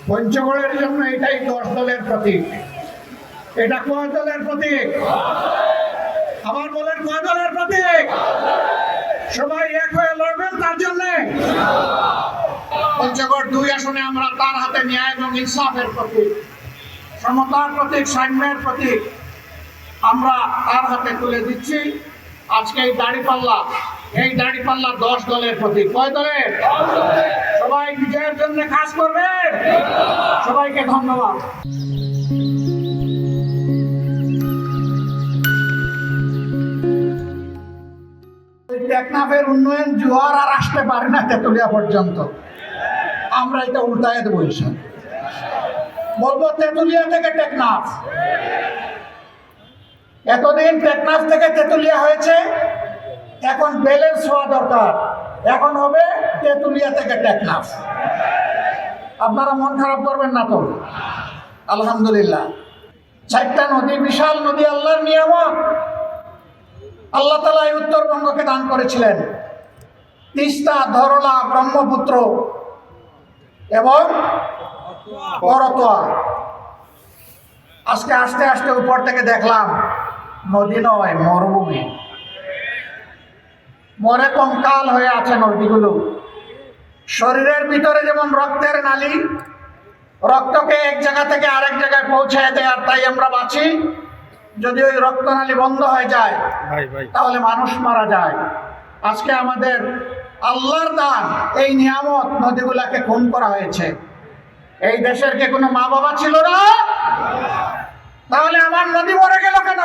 পঞ্চগড়ের জন্য এটাই 10 দলের প্রতীক। এটা কয় দলের প্রতীক? আবার বলেন, কয় দলের প্রতীক? সবাই এক হয়ে লড়বেন তার জন্য। পঞ্চগড় 2 আসনে আমরা তার হাতে ন্যায় এবং ইনসাফের প্রতীক, সমতার প্রতীক, সাম্যের প্রতীক আমরা তার হাতে তুলে দিচ্ছি। আজকে এই দাঁড়িপাল্লা 10 দলের প্রতীক। কয় দলের? সবাই বিজয়ের জন্য কাজ করবেন। সবাইকে ধন্যবাদ। টেকনাফের উন্নয়ন জোয়ার আর আসতে পারে না তেতুলিয়া পর্যন্ত। আমরা এটা উল্টায় দেবো, বলবো তেতুলিয়া থেকে টেকনাফ। এতদিন টেকনাফ থেকে তেতুলিয়া হয়েছে, এখন ব্যালেন্স হওয়া দরকার। এখন হবে তেতুলিয়া থেকে টেকনাফ। আপনারা মন খারাপ করবেন না তো? আলহামদুলিল্লাহ, 4টা নদী, বিশাল নদী, আল্লাহর নিয়ামত। আল্লাহ তাআলা এই উত্তরবঙ্গকে দান করেছিলেন। তিস্তা, ধরলা, ব্রহ্মপুত্র এবং করতোয়া। আজকে আস্তে আস্তে উপর থেকে দেখলাম নদী নয়, মরুভূমি। মরে কঙ্কাল হয়ে আছে নদীগুলো। শরীরের ভিতরে যেমন রক্তের নালী, রক্তকে এক জায়গা থেকে আরেক জায়গায় পৌঁছায় দেয়, আর তাই আমরা বাঁচি। যদি ওই রক্তনালী বন্ধ হয়ে যায় তাহলে মানুষ মারা যায়। আজকে আমাদের আল্লাহর দান এই নিয়ামত, নদীগুলাকে খুন করা হয়েছে। এই দেশের কি কোনো মা বাবা ছিল না? তাহলে আমার নদী মরে গেল কেন?